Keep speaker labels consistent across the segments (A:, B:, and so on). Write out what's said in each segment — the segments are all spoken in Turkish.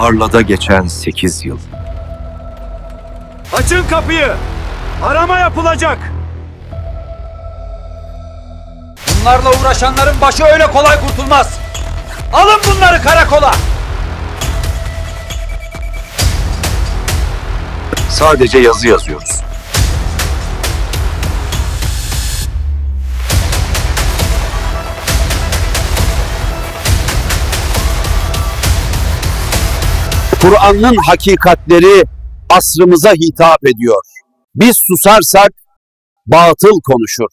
A: Barla'da geçen 8 yıl.
B: Açın kapıyı! Arama yapılacak!
C: Bunlarla uğraşanların başı öyle kolay kurtulmaz. Alın bunları karakola!
A: Sadece yazı yazıyoruz. Kur'an'ın hakikatleri asrımıza hitap ediyor. Biz susarsak batıl konuşur.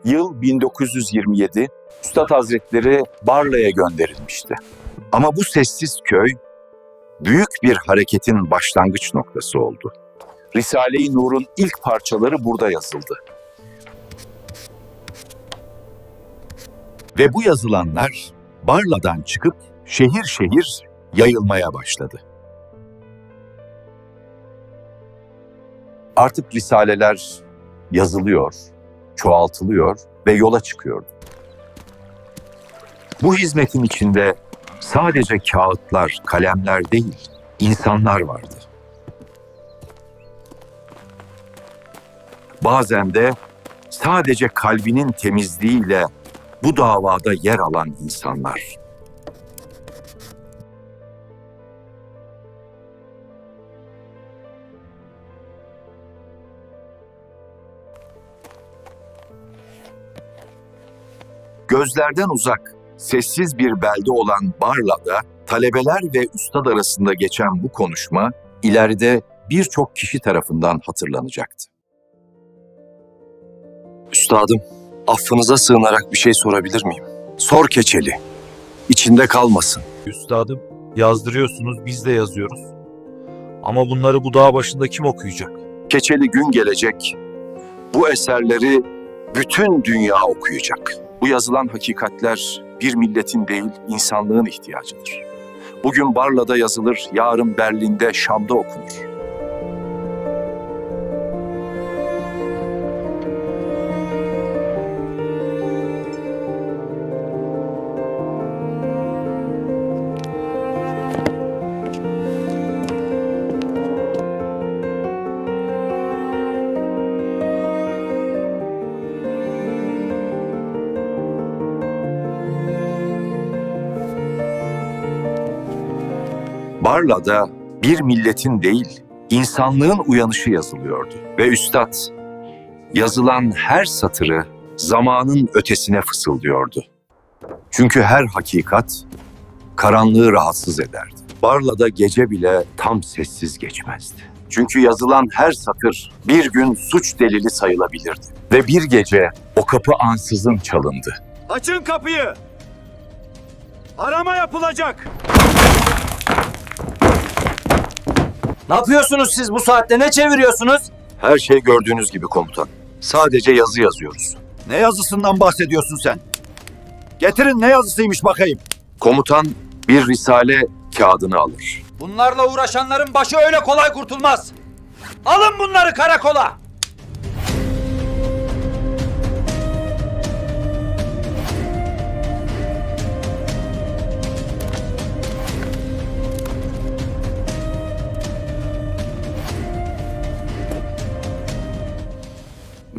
A: Yıl 1927, Üstad Hazretleri Barla'ya gönderilmişti. Ama bu sessiz köy büyük bir hareketin başlangıç noktası oldu. Risale-i Nur'un ilk parçaları burada yazıldı. Ve bu yazılanlar Barla'dan çıkıp şehir şehir yayılmaya başladı. Artık risaleler yazılıyor, çoğaltılıyor ve yola çıkıyordu. Bu hizmetin içinde sadece kağıtlar, kalemler değil, insanlar vardı. Bazen de sadece kalbinin temizliğiyle bu davada yer alan insanlar. Gözlerden uzak, sessiz bir belde olan Barla'da talebeler ve üstad arasında geçen bu konuşma ileride birçok kişi tarafından hatırlanacaktı.
D: Üstadım, affınıza sığınarak bir şey sorabilir miyim? Sor Keçeli. İçinde kalmasın.
E: Üstadım, yazdırıyorsunuz, biz de yazıyoruz. Ama bunları bu dağ başında kim okuyacak?
A: Keçeli gün gelecek, bu eserleri bütün dünya okuyacak. Bu yazılan hakikatler bir milletin değil, insanlığın ihtiyacıdır. Bugün Barla'da yazılır, yarın Berlin'de, Şam'da okunur. Barla'da bir milletin değil, insanlığın uyanışı yazılıyordu. Ve üstad, yazılan her satırı zamanın ötesine fısıldıyordu. Çünkü her hakikat karanlığı rahatsız ederdi. Barla'da gece bile tam sessiz geçmezdi. Çünkü yazılan her satır bir gün suç delili sayılabilirdi. Ve bir gece o kapı ansızın çalındı.
B: Açın kapıyı! Arama yapılacak!
C: Ne yapıyorsunuz siz bu saatte? Ne çeviriyorsunuz?
A: Her şey gördüğünüz gibi komutan. Sadece yazı yazıyoruz.
B: Ne yazısından bahsediyorsun sen? Getirin, ne yazısıymış bakayım.
A: Komutan bir risale kağıdını alır.
C: Bunlarla uğraşanların başı öyle kolay kurtulmaz. Alın bunları karakola!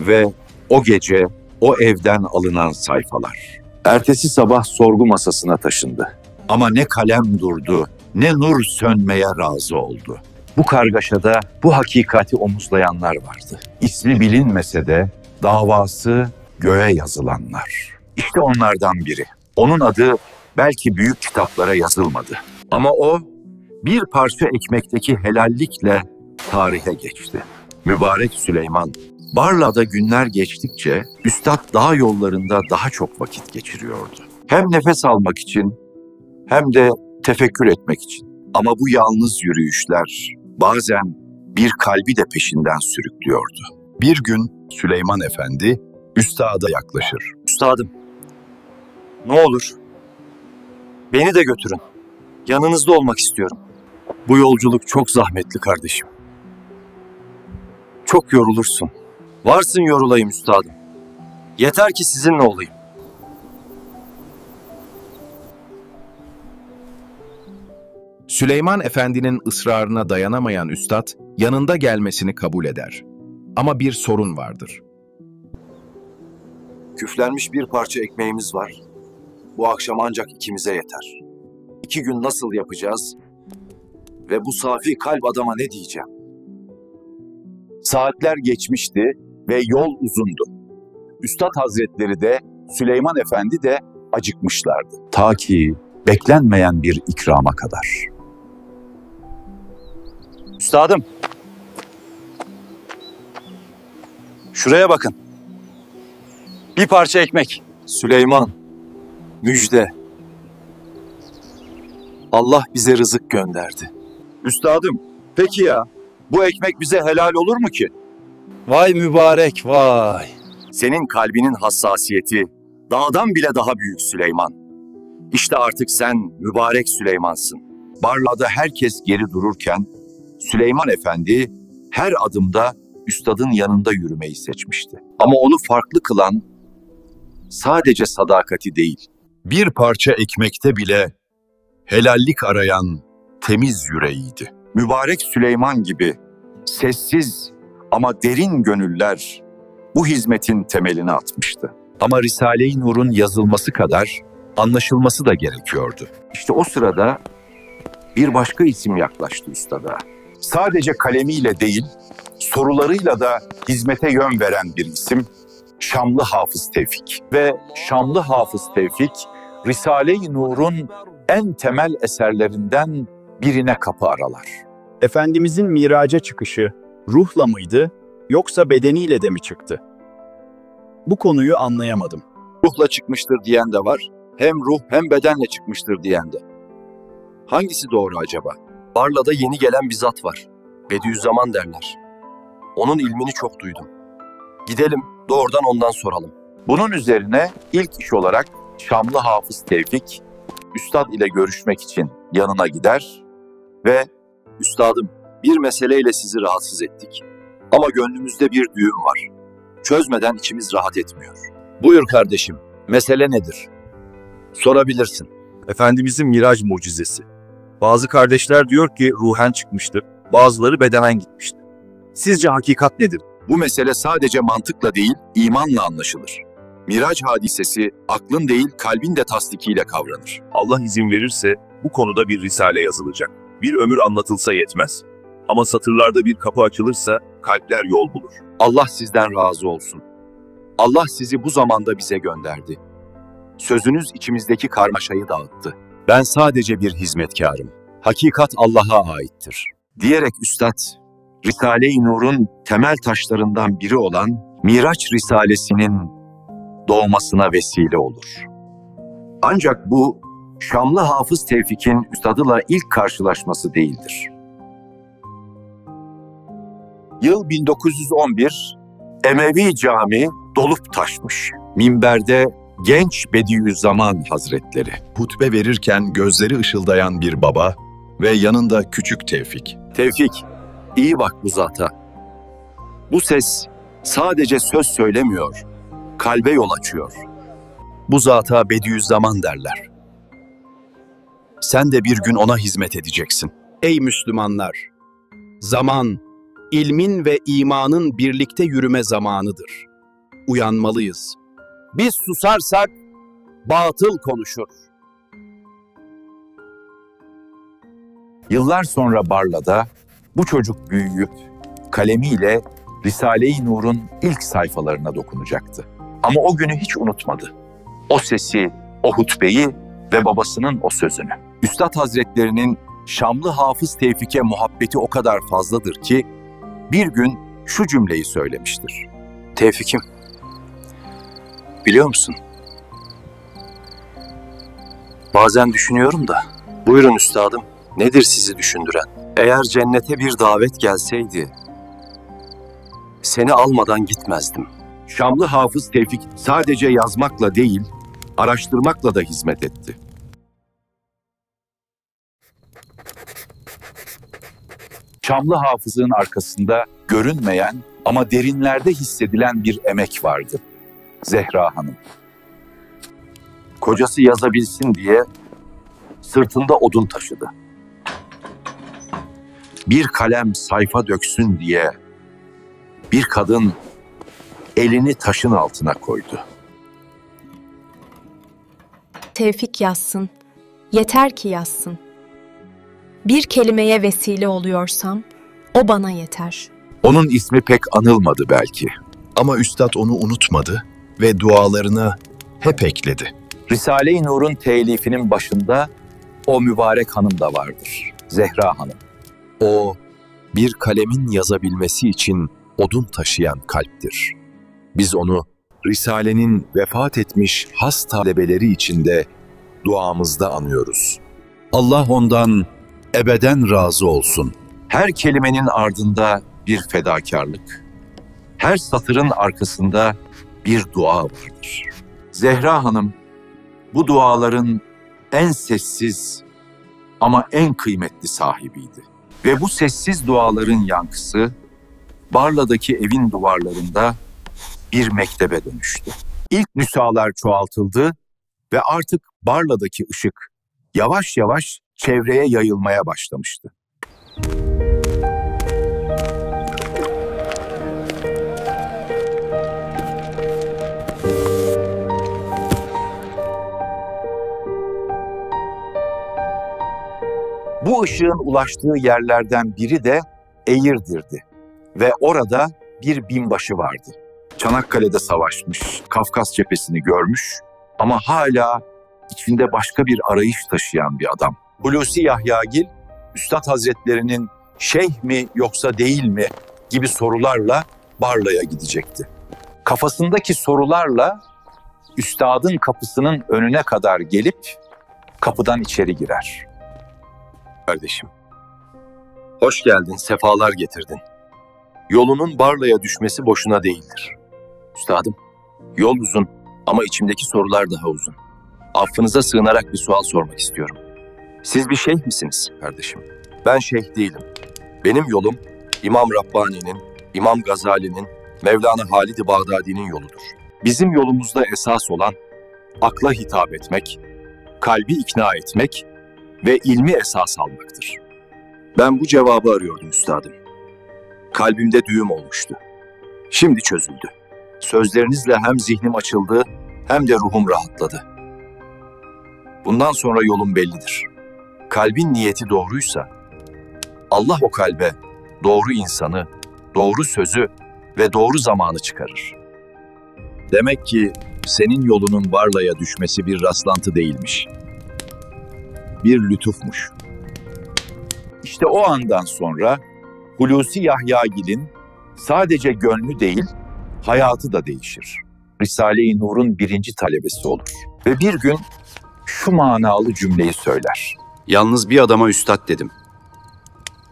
A: Ve o gece o evden alınan sayfalar. Ertesi sabah sorgu masasına taşındı. Ama ne kalem durdu, ne nur sönmeye razı oldu. Bu kargaşada bu hakikati omuzlayanlar vardı. İsmi bilinmese de davası göğe yazılanlar. İşte onlardan biri. Onun adı belki büyük kitaplara yazılmadı. Ama o bir parça ekmekteki helallikle tarihe geçti. Mübarek Süleyman. Barla'da günler geçtikçe üstad dağ yollarında daha çok vakit geçiriyordu. Hem nefes almak için hem de tefekkür etmek için. Ama bu yalnız yürüyüşler bazen bir kalbi de peşinden sürüklüyordu. Bir gün Süleyman Efendi üstada yaklaşır.
D: Üstadım, ne olur beni de götürün. Yanınızda olmak istiyorum. Bu yolculuk çok zahmetli kardeşim. Çok yorulursun. Varsın yorulayım üstadım. Yeter ki sizinle olayım.
F: Süleyman Efendi'nin ısrarına dayanamayan üstad yanında gelmesini kabul eder. Ama bir sorun vardır.
B: Küflenmiş bir parça ekmeğimiz var. Bu akşam ancak ikimize yeter. 2 gün nasıl yapacağız? Ve bu safi kalp adama ne diyeceğim?
A: Saatler geçmişti ve yol uzundu. Üstad Hazretleri de Süleyman Efendi de acıkmışlardı. Ta ki beklenmeyen bir ikrama kadar.
B: Üstadım. Şuraya bakın. Bir parça ekmek.
D: Süleyman, müjde. Allah bize rızık gönderdi.
B: Üstadım, peki ya bu ekmek bize helal olur mu ki?
D: Vay mübarek vay.
B: Senin kalbinin hassasiyeti dağdan bile daha büyük Süleyman. İşte artık sen mübarek Süleyman'sın.
A: Barla'da herkes geri dururken Süleyman Efendi her adımda üstadın yanında yürümeyi seçmişti. Ama onu farklı kılan sadece sadakati değil, bir parça ekmekte bile helallik arayan temiz yüreğiydi. Mübarek Süleyman gibi sessiz ama derin gönüller bu hizmetin temelini atmıştı. Ama Risale-i Nur'un yazılması kadar anlaşılması da gerekiyordu. İşte o sırada bir başka isim yaklaştı üstada. Sadece kalemiyle değil, sorularıyla da hizmete yön veren bir isim, Şamlı Hafız Tevfik. Ve Şamlı Hafız Tevfik, Risale-i Nur'un en temel eserlerinden birine kapı aralar.
G: Efendimizin miraca çıkışı ruhla mıydı yoksa bedeniyle de mi çıktı? Bu konuyu anlayamadım.
B: Ruhla çıkmıştır diyen de var. Hem ruh hem bedenle çıkmıştır diyen de. Hangisi doğru acaba?
D: Barla'da yeni gelen bir zat var. Bediüzzaman derler. Onun ilmini çok duydum. Gidelim, doğrudan ondan soralım.
A: Bunun üzerine ilk iş olarak Şamlı Hafız Tevfik, üstad ile görüşmek için yanına gider ve
B: Üstadım, bir meseleyle sizi rahatsız ettik. Ama gönlümüzde bir düğüm var. Çözmeden içimiz rahat etmiyor. Buyur kardeşim, mesele nedir? Sorabilirsin.
H: Efendimizin Miraç mucizesi. Bazı kardeşler diyor ki ruhen çıkmıştır, bazıları bedenen gitmiştir. Sizce hakikat nedir?
A: bu mesele sadece mantıkla değil, imanla anlaşılır. Miraç hadisesi aklın değil, kalbin de tasdikiyle kavranır.
H: Allah izin verirse bu konuda bir risale yazılacak. Bir ömür anlatılsa yetmez. Ama satırlarda bir kapı açılırsa kalpler yol bulur.
A: Allah sizden razı olsun. Allah sizi bu zamanda bize gönderdi. Sözünüz içimizdeki karmaşayı dağıttı. Ben sadece bir hizmetkarım. Hakikat Allah'a aittir. Diyerek üstad, Risale-i Nur'un temel taşlarından biri olan Miraç Risalesi'nin doğmasına vesile olur. Ancak bu, Şamlı Hafız Tevfik'in üstadıyla ilk karşılaşması değildir. Yıl 1911, Emevi Camii dolup taşmış. Minberde genç Bediüzzaman Hazretleri. Hutbe verirken gözleri ışıldayan bir baba ve yanında küçük Tevfik.
B: Tevfik, iyi bak bu zata. Bu ses sadece söz söylemiyor, kalbe yol açıyor. Bu zata Bediüzzaman derler. Sen de bir gün ona hizmet edeceksin.
G: Ey Müslümanlar! Zaman, ilmin ve imanın birlikte yürüme zamanıdır. Uyanmalıyız.
B: Biz susarsak batıl konuşur.
A: Yıllar sonra Barla'da bu çocuk büyüyüp kalemiyle Risale-i Nur'un ilk sayfalarına dokunacaktı. Ama o günü hiç unutmadı. O sesi, o hutbeyi ve babasının o sözünü. Üstad Hazretlerinin Şamlı Hafız Tevfik'e muhabbeti o kadar fazladır ki bir gün şu cümleyi söylemiştir.
D: Tevfik'im, biliyor musun? Bazen düşünüyorum da, buyurun üstadım, nedir sizi düşündüren? Eğer cennete bir davet gelseydi, seni almadan gitmezdim.
A: Şamlı Hafız Tevfik sadece yazmakla değil, araştırmakla da hizmet etti. Şamlı Hafız'ın arkasında görünmeyen ama derinlerde hissedilen bir emek vardı. Zehra Hanım. Kocası yazabilsin diye sırtında odun taşıdı. Bir kalem sayfa döksün diye bir kadın elini taşın altına koydu.
I: Tevfik yazsın. Yeter ki yazsın. Bir kelimeye vesile oluyorsam o bana yeter.
A: Onun ismi pek anılmadı belki.
F: Ama Üstad onu unutmadı ve dualarına hep ekledi.
A: Risale-i Nur'un telifinin başında o mübarek hanım da vardır. Zehra Hanım.
D: O, bir kalemin yazabilmesi için odun taşıyan kalptir. Biz onu Risale'nin vefat etmiş has talebeleri içinde duamızda anıyoruz.
A: Allah ondan ebeden razı olsun. Her kelimenin ardında bir fedakarlık, her satırın arkasında bir dua vardır. Zehra Hanım, bu duaların en sessiz ama en kıymetli sahibiydi. Ve bu sessiz duaların yankısı, Barla'daki evin duvarlarında bir mektebe dönüştü. İlk nüshalar çoğaltıldı ve artık Barla'daki ışık yavaş yavaş çevreye yayılmaya başlamıştı. Bu ışığın ulaştığı yerlerden biri de Eğirdir'di ve orada bir binbaşı vardı. Çanakkale'de savaşmış, Kafkas cephesini görmüş ama hala içinde başka bir arayış taşıyan bir adam. Hulusi Yahyagil, Üstad Hazretlerinin şeyh mi yoksa değil mi gibi sorularla Barla'ya gidecekti. Kafasındaki sorularla Üstad'ın kapısının önüne kadar gelip kapıdan içeri girer.
D: Kardeşim, hoş geldin, sefalar getirdin. Yolunun Barla'ya düşmesi boşuna değildir. Üstadım, yol uzun ama içimdeki sorular daha uzun. Affınıza sığınarak bir sual sormak istiyorum. Siz bir şeyh misiniz kardeşim? Ben şeyh değilim. Benim yolum İmam Rabbani'nin, İmam Gazali'nin, Mevlana Halid-i Bağdadi'nin yoludur. Bizim yolumuzda esas olan akla hitap etmek, kalbi ikna etmek ve ilmi esas almaktır. Ben bu cevabı arıyordum üstadım. Kalbimde düğüm olmuştu. Şimdi çözüldü. Sözlerinizle hem zihnim açıldı hem de ruhum rahatladı. Bundan sonra yolum bellidir. Kalbin niyeti doğruysa, Allah o kalbe doğru insanı, doğru sözü ve doğru zamanı çıkarır.
A: Demek ki senin yolunun Barla'ya düşmesi bir rastlantı değilmiş. Bir lütufmuş. İşte o andan sonra Hulusi Yahyagil'in sadece gönlü değil, hayatı da değişir. Risale-i Nur'un birinci talebesi olur. Ve bir gün şu manalı cümleyi söyler.
B: Yalnız bir adama üstad dedim.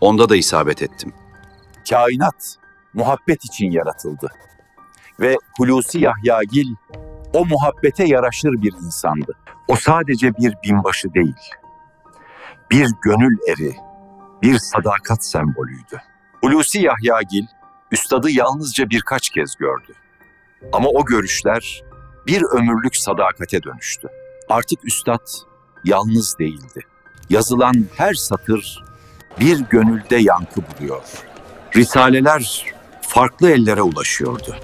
B: Onda da isabet ettim.
A: Kainat muhabbet için yaratıldı. Ve Hulusi Yahyagil o muhabbete yaraşır bir insandı. O sadece bir binbaşı değil, bir gönül eri, bir sadakat sembolüydü. Hulusi Yahyagil, üstadı yalnızca birkaç kez gördü. Ama o görüşler bir ömürlük sadakate dönüştü. Artık üstad yalnız değildi. Yazılan her satır bir gönülde yankı buluyor. Risaleler farklı ellere ulaşıyordu.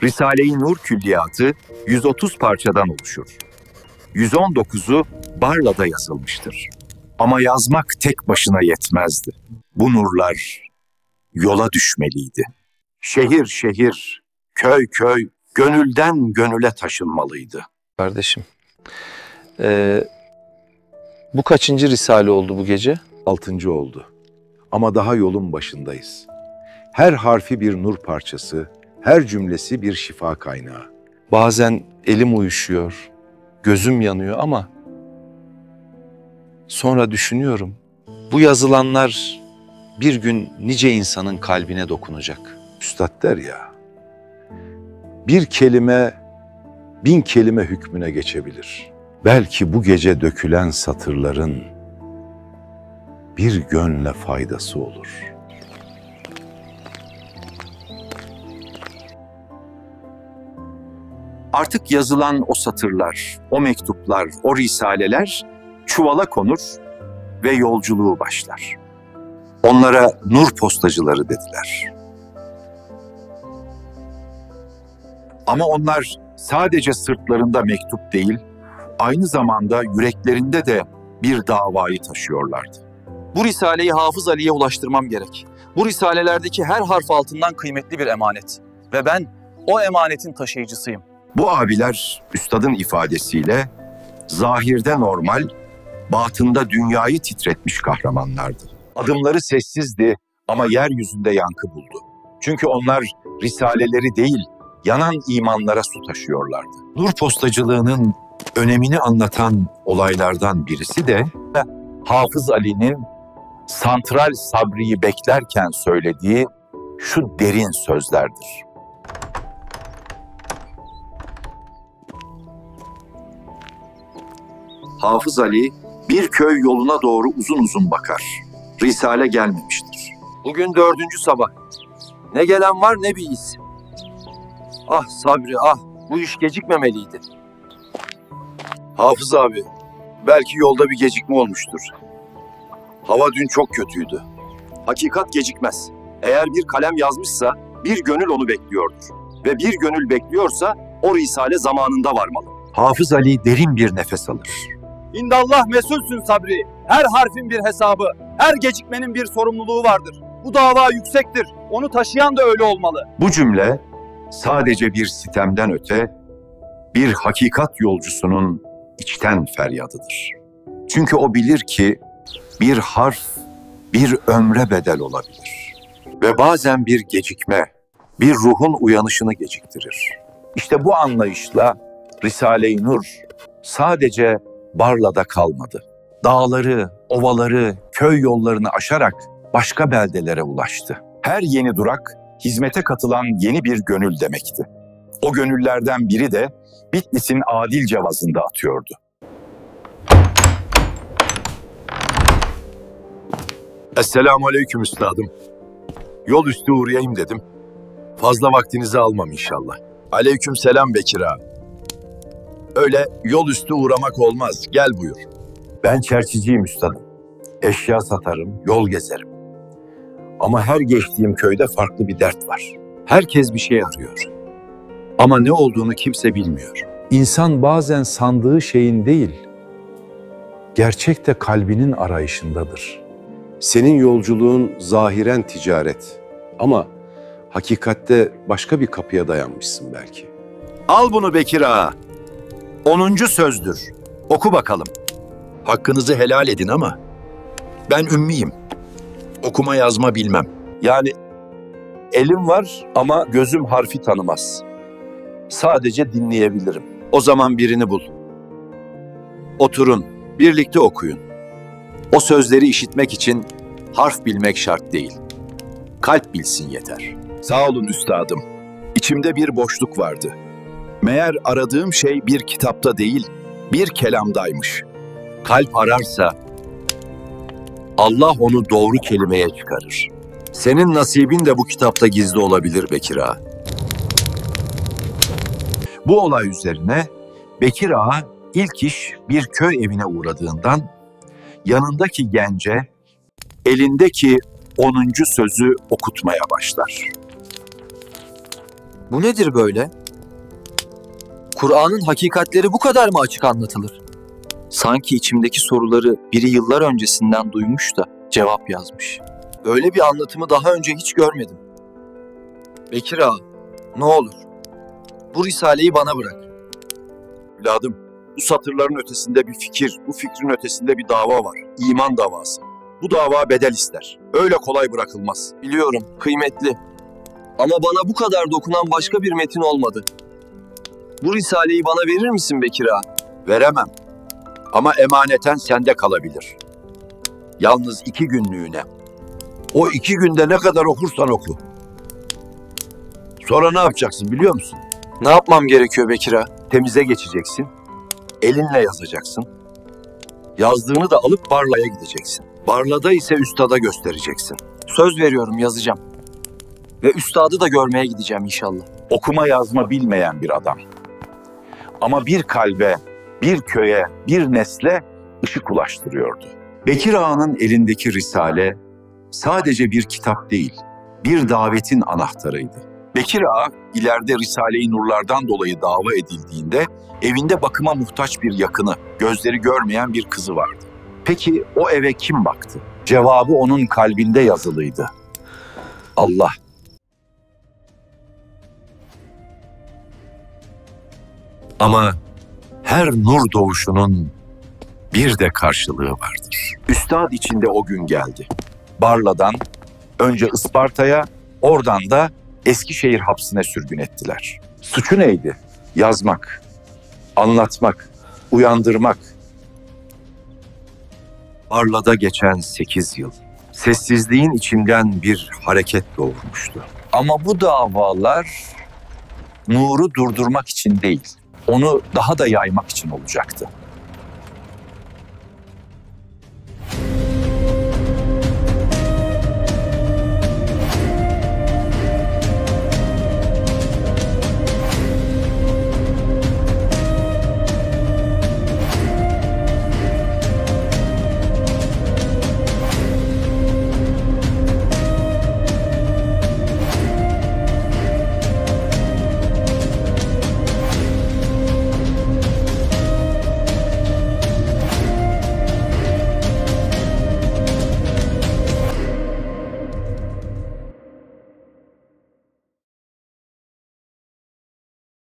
A: Risale-i Nur külliyatı 130 parçadan oluşur. 119'u Barla'da yazılmıştır. Ama yazmak tek başına yetmezdi. Bu nurlar yola düşmeliydi. Şehir şehir, köy köy, gönülden gönüle taşınmalıydı.
J: Kardeşim, bu kaçıncı risale oldu bu gece?
K: 6. oldu. Ama daha yolun başındayız. Her harfi bir nur parçası, her cümlesi bir şifa kaynağı.
J: Bazen elim uyuşuyor, gözüm yanıyor ama sonra düşünüyorum. Bu yazılanlar bir gün nice insanın kalbine dokunacak.
K: Üstad der ya, bir kelime 1000 kelime hükmüne geçebilir. Belki bu gece dökülen satırların bir gönle faydası olur.
A: Artık yazılan o satırlar, o mektuplar, o risaleler çuvala konur ve yolculuğu başlar. Onlara nur postacıları dediler. Ama onlar sadece sırtlarında mektup değil, aynı zamanda yüreklerinde de bir davayı taşıyorlardı.
B: Bu risaleyi Hafız Ali'ye ulaştırmam gerek. Bu risalelerdeki her harf altından kıymetli bir emanet. Ve ben o emanetin taşıyıcısıyım.
A: Bu abiler üstadın ifadesiyle zahirde normal, batında dünyayı titretmiş kahramanlardı. Adımları sessizdi ama yeryüzünde yankı buldu. Çünkü onlar risaleleri değil, yanan imanlara su taşıyorlardı. Nur postacılığının önemini anlatan olaylardan birisi de Hafız Ali'nin Santral Sabri'yi beklerken söylediği şu derin sözlerdir. Hafız Ali bir köy yoluna doğru uzun uzun bakar. Risale gelmemiştir.
D: Bugün 4. sabah. Ne gelen var ne bir iz. Ah Sabri ah, bu iş gecikmemeliydi.
A: Hafız abi, belki yolda bir gecikme olmuştur. Hava dün çok kötüydü. Hakikat gecikmez. Eğer bir kalem yazmışsa bir gönül onu bekliyordur. Ve bir gönül bekliyorsa o risale zamanında varmalı. Hafız Ali derin bir nefes alır.
C: İndallah mesulsün Sabri. Her harfin bir hesabı, her gecikmenin bir sorumluluğu vardır. Bu dava yüksektir. Onu taşıyan da öyle olmalı.
A: Bu cümle sadece bir sitemden öte bir hakikat yolcusunun içten feryadıdır. Çünkü o bilir ki bir harf bir ömre bedel olabilir. Ve bazen bir gecikme bir ruhun uyanışını geciktirir. İşte bu anlayışla Risale-i Nur sadece Barla'da kalmadı. Dağları, ovaları, köy yollarını aşarak başka beldelere ulaştı. Her yeni durak hizmete katılan yeni bir gönül demekti. O gönüllerden biri de Bitlis'in Adil Cevazı'nda atıyordu.
K: Esselamu aleyküm üstadım. Yol üstü uğrayayım dedim. Fazla vaktinizi almam inşallah.
L: Aleyküm selam Bekir ağa. Öyle yol üstü uğramak olmaz. Gel buyur.
A: Ben çerçiciyim üstadım. Eşya satarım, yol gezerim. Ama her geçtiğim köyde farklı bir dert var. Herkes bir şey arıyor. Ama ne olduğunu kimse bilmiyor.
K: İnsan bazen sandığı şeyin değil, gerçekte kalbinin arayışındadır. Senin yolculuğun zahiren ticaret ama hakikatte başka bir kapıya dayanmışsın belki.
A: Al bunu Bekir ağa. 10. sözdür. Oku bakalım.
L: Hakkınızı helal edin ama ben ümmiyim. Okuma yazma bilmem.
A: Yani elim var ama gözüm harfi tanımaz. Sadece dinleyebilirim. O zaman birini bul. Oturun, birlikte okuyun. O sözleri işitmek için harf bilmek şart değil. Kalp bilsin yeter.
L: Sağ olun üstadım. İçimde bir boşluk vardı. Meğer aradığım şey bir kitapta değil, bir kelamdaymış.
A: Kalp ararsa Allah onu doğru kelimeye çıkarır. Senin nasibin de bu kitapta gizli olabilir Bekir ağa. Bu olay üzerine Bekir ağa ilk iş bir köy evine uğradığından yanındaki gence elindeki 10. sözü okutmaya başlar.
B: Bu nedir böyle? Kur'an'ın hakikatleri bu kadar mı açık anlatılır? Sanki içimdeki soruları biri yıllar öncesinden duymuş da cevap yazmış. Böyle bir anlatımı daha önce hiç görmedim. Bekir ağa, ne olur bu risaleyi bana bırak.
A: Evladım, bu satırların ötesinde bir fikir, bu fikrin ötesinde bir dava var. İman davası. Bu dava bedel ister. Öyle kolay bırakılmaz.
B: Biliyorum, kıymetli. Ama bana bu kadar dokunan başka bir metin olmadı. Bu risaleyi bana verir misin Bekir ağa?
A: Veremem. Ama emaneten sende kalabilir. Yalnız 2 günlüğüne. O 2 günde ne kadar okursan oku. Sonra ne yapacaksın biliyor musun?
B: Ne yapmam gerekiyor Bekir ağa?
A: Temize geçeceksin. Elinle yazacaksın. Yazdığını da alıp Barla'ya gideceksin.
B: Barla'da ise üstada göstereceksin.
C: Söz veriyorum, yazacağım. Ve üstadı da görmeye gideceğim inşallah.
A: Okuma yazma bilmeyen bir adam. Ama bir kalbe, bir köye, bir nesle ışık ulaştırıyordu. Bekir Ağa'nın elindeki risale sadece bir kitap değil, bir davetin anahtarıydı. Bekir Ağa ileride Risale-i Nurlardan dolayı dava edildiğinde evinde bakıma muhtaç bir yakını, gözleri görmeyen bir kızı vardı. Peki o eve kim baktı? Cevabı onun kalbinde yazılıydı. Allah. Ama her nur doğuşunun bir de karşılığı vardır. Üstad içinde o gün geldi. Barla'dan önce Isparta'ya, oradan da Eskişehir hapsine sürgün ettiler. Suçu neydi? Yazmak, anlatmak, uyandırmak. Barla'da geçen 8 yıl, sessizliğin içinden bir hareket doğurmuştu. Ama bu davalar nuru durdurmak için değil, onu daha da yaymak için olacaktı.